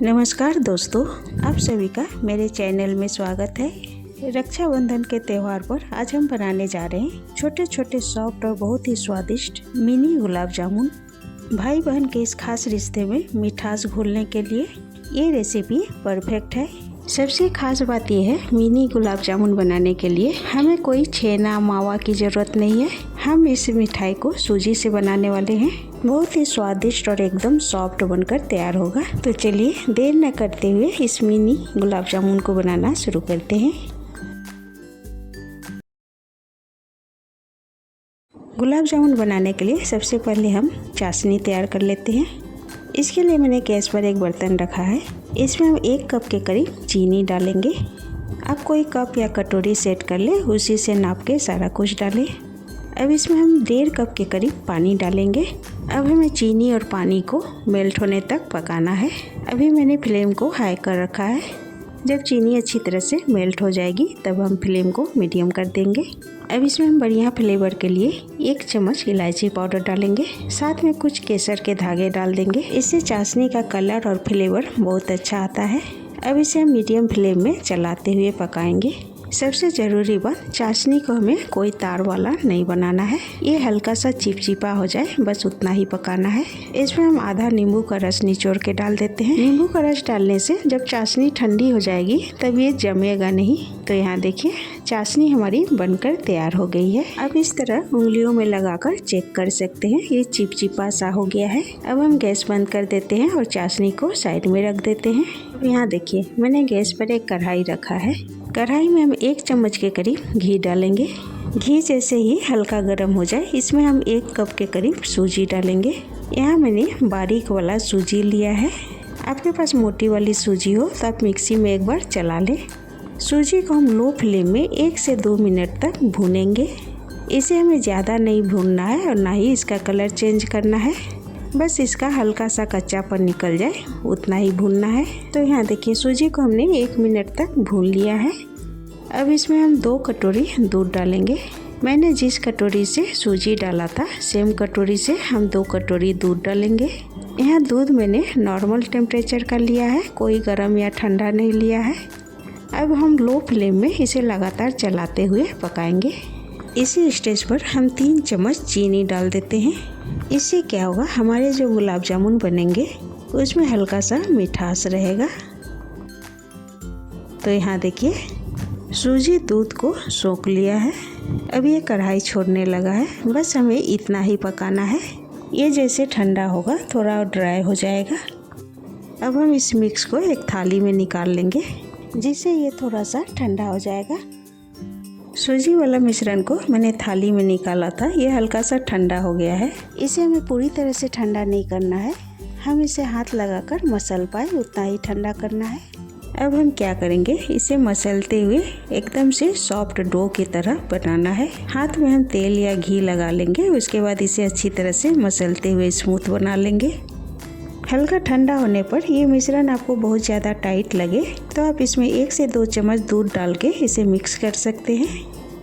नमस्कार दोस्तों, आप सभी का मेरे चैनल में स्वागत है। रक्षाबंधन के त्यौहार पर आज हम बनाने जा रहे हैं छोटे छोटे सॉफ्ट और बहुत ही स्वादिष्ट मिनी गुलाब जामुन। भाई बहन के इस खास रिश्ते में मिठास घोलने के लिए ये रेसिपी परफेक्ट है। सबसे खास बात यह है, मिनी गुलाब जामुन बनाने के लिए हमें कोई छेना मावा की ज़रूरत नहीं है। हम इस मिठाई को सूजी से बनाने वाले हैं। बहुत ही स्वादिष्ट और एकदम सॉफ्ट बनकर तैयार होगा। तो चलिए देर न करते हुए इस मिनी गुलाब जामुन को बनाना शुरू करते हैं। गुलाब जामुन बनाने के लिए सबसे पहले हम चाशनी तैयार कर लेते हैं। इसके लिए मैंने गैस पर एक बर्तन रखा है। इसमें हम 1 कप के करीब चीनी डालेंगे। आप कोई कप या कटोरी सेट कर ले, उसी से नाप के सारा कुछ डालें। अब इसमें हम 1.5 कप के करीब पानी डालेंगे। अब हमें चीनी और पानी को मेल्ट होने तक पकाना है। अभी मैंने फ्लेम को हाई कर रखा है। जब चीनी अच्छी तरह से मेल्ट हो जाएगी तब हम फ्लेम को मीडियम कर देंगे। अब इसमें हम बढ़िया फ्लेवर के लिए 1 चम्मच इलायची पाउडर डालेंगे। साथ में कुछ केसर के धागे डाल देंगे। इससे चाशनी का कलर और फ्लेवर बहुत अच्छा आता है। अब इसे हम मीडियम फ्लेम में चलाते हुए पकाएंगे। सबसे ज़रूरी बात, चाशनी को हमें कोई तार वाला नहीं बनाना है। ये हल्का सा चिपचिपा हो जाए, बस उतना ही पकाना है। इसमें हम आधा नींबू का रस निचोड़ के डाल देते हैं। नींबू का रस डालने से जब चाशनी ठंडी हो जाएगी तब ये जमेगा नहीं। तो यहाँ देखिए, चाशनी हमारी बनकर तैयार हो गई है। अब इस तरह उंगलियों में लगाकर चेक कर सकते हैं, ये चिपचिपा सा हो गया है। अब हम गैस बंद कर देते हैं और चाशनी को साइड में रख देते हैं। अब यहाँ देखिए, मैंने गैस पर एक कढ़ाई रखा है। कढ़ाई में हम 1 चम्मच के करीब घी डालेंगे। घी जैसे ही हल्का गर्म हो जाए, इसमें हम 1 कप के करीब सूजी डालेंगे। यहाँ मैंने बारीक वाला सूजी लिया है। आपके पास मोटी वाली सूजी हो तो आप मिक्सी में एक बार चला लें। सूजी को हम लो फ्लेम में 1 से 2 मिनट तक भूनेंगे। इसे हमें ज़्यादा नहीं भूनना है और ना ही इसका कलर चेंज करना है। बस इसका हल्का सा कच्चापन निकल जाए उतना ही भूनना है। तो यहाँ देखिए, सूजी को हमने 1 मिनट तक भून लिया है। अब इसमें हम 2 कटोरी दूध डालेंगे। मैंने जिस कटोरी से सूजी डाला था, सेम कटोरी से हम 2 कटोरी दूध डालेंगे। यहाँ दूध मैंने नॉर्मल टेम्परेचर का लिया है, कोई गर्म या ठंडा नहीं लिया है। अब हम लो फ्लेम में इसे लगातार चलाते हुए पकाएंगे। इसी स्टेज पर हम 3 चम्मच चीनी डाल देते हैं। इससे क्या होगा, हमारे जो गुलाब जामुन बनेंगे उसमें हल्का सा मिठास रहेगा। तो यहाँ देखिए, सूजी दूध को सोख लिया है। अब ये कढ़ाई छोड़ने लगा है। बस हमें इतना ही पकाना है। ये जैसे ठंडा होगा थोड़ा और ड्राई हो जाएगा। अब हम इस मिक्स को एक थाली में निकाल लेंगे, जिससे ये थोड़ा सा ठंडा हो जाएगा। सूजी वाला मिश्रण को मैंने थाली में निकाला था, ये हल्का सा ठंडा हो गया है। इसे हमें पूरी तरह से ठंडा नहीं करना है। हम इसे हाथ लगाकर मसल पाए उतना ही ठंडा करना है। अब हम क्या करेंगे, इसे मसलते हुए एकदम से सॉफ्ट डो की तरह बनाना है। हाथ में हम तेल या घी लगा लेंगे। उसके बाद इसे अच्छी तरह से मसलते हुए स्मूथ बना लेंगे। हल्का ठंडा होने पर ये मिश्रण आपको बहुत ज़्यादा टाइट लगे तो आप इसमें 1 से 2 चम्मच दूध डाल के इसे मिक्स कर सकते हैं।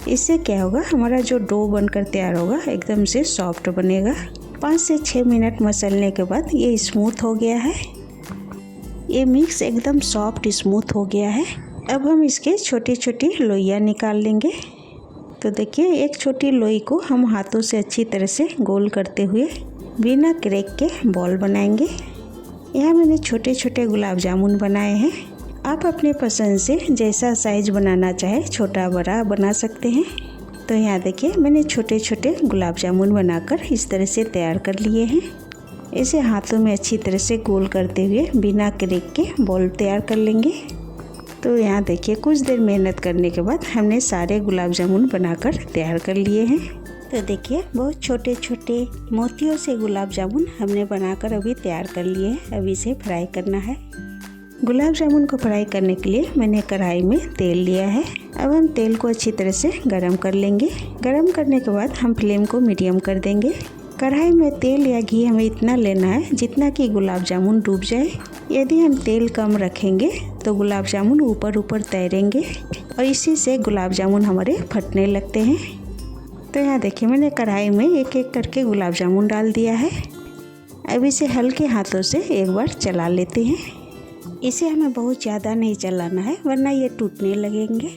इससे क्या होगा, हमारा जो डो बनकर तैयार होगा एकदम से सॉफ्ट बनेगा। 5 से 6 मिनट मसलने के बाद ये स्मूथ हो गया है। ये मिक्स एकदम सॉफ्ट स्मूथ हो गया है। अब हम इसके छोटी छोटी लोइयाँ निकाल लेंगे। तो देखिए, एक छोटी लोई को हम हाथों से अच्छी तरह से गोल करते हुए बिना क्रैक के बॉल बनाएंगे। यहाँ मैंने छोटे छोटे गुलाब जामुन बनाए हैं। आप अपने पसंद से जैसा साइज बनाना चाहे छोटा बड़ा बना सकते हैं। तो यहाँ देखिए, मैंने छोटे छोटे गुलाब जामुन बनाकर इस तरह से तैयार कर लिए हैं। इसे हाथों में अच्छी तरह से गोल करते हुए बिना क्रैक के बॉल तैयार कर लेंगे। तो यहाँ देखिए, कुछ देर मेहनत करने के बाद हमने सारे गुलाब जामुन बनाकर तैयार कर लिए हैं। तो देखिए, बहुत छोटे छोटे मोतियों से गुलाब जामुन हमने बनाकर अभी तैयार कर लिए हैं। अब इसे फ्राई करना है। गुलाब जामुन को फ्राई करने के लिए मैंने कढ़ाई में तेल लिया है। अब हम तेल को अच्छी तरह से गरम कर लेंगे। गरम करने के बाद हम फ्लेम को मीडियम कर देंगे। कढ़ाई में तेल या घी हमें इतना लेना है जितना कि गुलाब जामुन डूब जाए। यदि हम तेल कम रखेंगे तो गुलाब जामुन ऊपर ऊपर तैरेंगे और इसी से गुलाब जामुन हमारे फटने लगते हैं। तो यहाँ देखिए, मैंने कढ़ाई में एक एक करके गुलाब जामुन डाल दिया है। अब इसे हल्के हाथों से एक बार चला लेते हैं। इसे हमें बहुत ज़्यादा नहीं चलाना है वरना ये टूटने लगेंगे।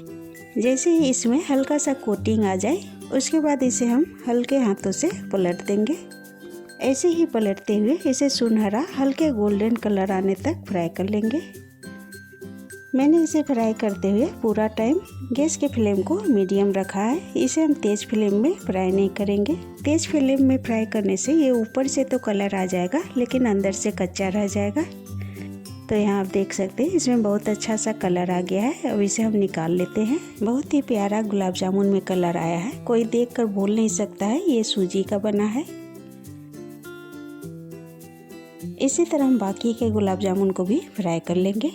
जैसे ही इसमें हल्का सा कोटिंग आ जाए उसके बाद इसे हम हल्के हाथों से पलट देंगे। ऐसे ही पलटते हुए इसे सुनहरा हल्के गोल्डन कलर आने तक फ्राई कर लेंगे। मैंने इसे फ्राई करते हुए पूरा टाइम गैस के फ्लेम को मीडियम रखा है। इसे हम तेज़ फ्लेम में फ्राई नहीं करेंगे। तेज़ फ्लेम में फ्राई करने से ये ऊपर से तो कलर आ जाएगा लेकिन अंदर से कच्चा रह जाएगा। तो यहाँ आप देख सकते हैं इसमें बहुत अच्छा सा कलर आ गया है। अब इसे हम निकाल लेते हैं। बहुत ही प्यारा गुलाब जामुन में कलर आया है, कोई देखकर बोल नहीं सकता है ये सूजी का बना है। इसी तरह हम बाकी के गुलाब जामुन को भी फ्राई कर लेंगे।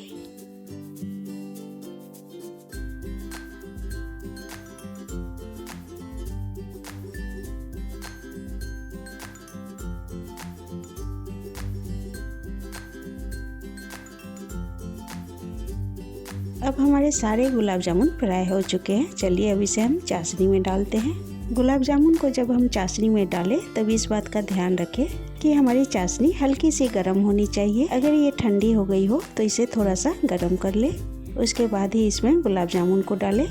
अब हमारे सारे गुलाब जामुन फ्राई हो चुके हैं। चलिए अब इसे हम चाशनी में डालते हैं। गुलाब जामुन को जब हम चाशनी में डालें तब इस बात का ध्यान रखें कि हमारी चाशनी हल्की सी गर्म होनी चाहिए। अगर ये ठंडी हो गई हो तो इसे थोड़ा सा गर्म कर ले, उसके बाद ही इसमें गुलाब जामुन को डालें।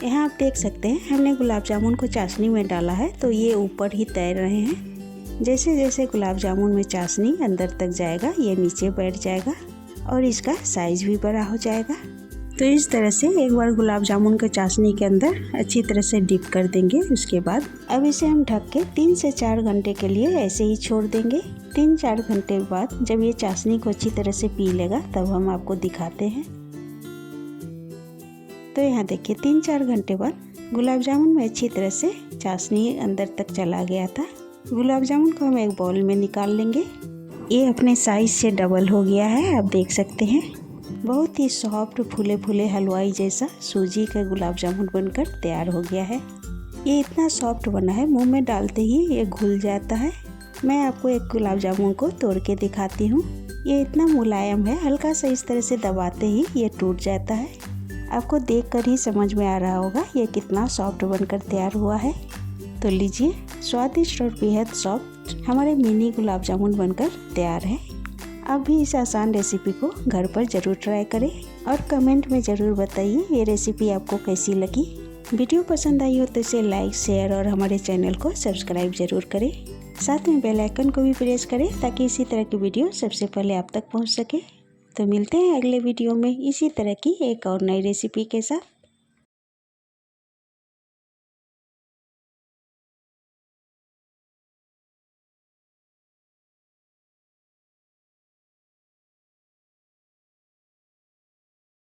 यहाँ आप देख सकते हैं हमने गुलाब जामुन को चाशनी में डाला है तो ये ऊपर ही तैर रहे हैं। जैसे जैसे गुलाब जामुन में चाशनी अंदर तक जाएगा ये नीचे बैठ जाएगा और इसका साइज भी बड़ा हो जाएगा। तो इस तरह से एक बार गुलाब जामुन को चाशनी के अंदर अच्छी तरह से डिप कर देंगे। उसके बाद अब इसे हम ढक के 3 से 4 घंटे के लिए ऐसे ही छोड़ देंगे। 3-4 घंटे बाद जब ये चाशनी को अच्छी तरह से पी लेगा तब हम आपको दिखाते हैं। तो यहाँ देखिए 3-4 घंटे बाद गुलाब जामुन में अच्छी तरह से चाशनी अंदर तक चला गया था। गुलाब जामुन को हम एक बाउल में निकाल लेंगे। ये अपने साइज से डबल हो गया है, आप देख सकते हैं। बहुत ही सॉफ्ट फूले फूले हलवाई जैसा सूजी का गुलाब जामुन बनकर तैयार हो गया है। ये इतना सॉफ्ट बना है मुंह में डालते ही ये घुल जाता है। मैं आपको एक गुलाब जामुन को तोड़ के दिखाती हूँ। ये इतना मुलायम है, हल्का सा इस तरह से दबाते ही ये टूट जाता है। आपको देखकर ही समझ में आ रहा होगा ये कितना सॉफ्ट बनकर तैयार हुआ है। तो लीजिए स्वादिष्ट और बेहद सॉफ्ट हमारे मिनी गुलाब जामुन बनकर तैयार है। आप भी इस आसान रेसिपी को घर पर ज़रूर ट्राई करें और कमेंट में ज़रूर बताइए ये रेसिपी आपको कैसी लगी। वीडियो पसंद आई हो तो इसे लाइक, शेयर और हमारे चैनल को सब्सक्राइब ज़रूर करें। साथ में बेल आइकन को भी प्रेस करें ताकि इसी तरह की वीडियो सबसे पहले आप तक पहुंच सके। तो मिलते हैं अगले वीडियो में इसी तरह की एक और नई रेसिपी के साथ।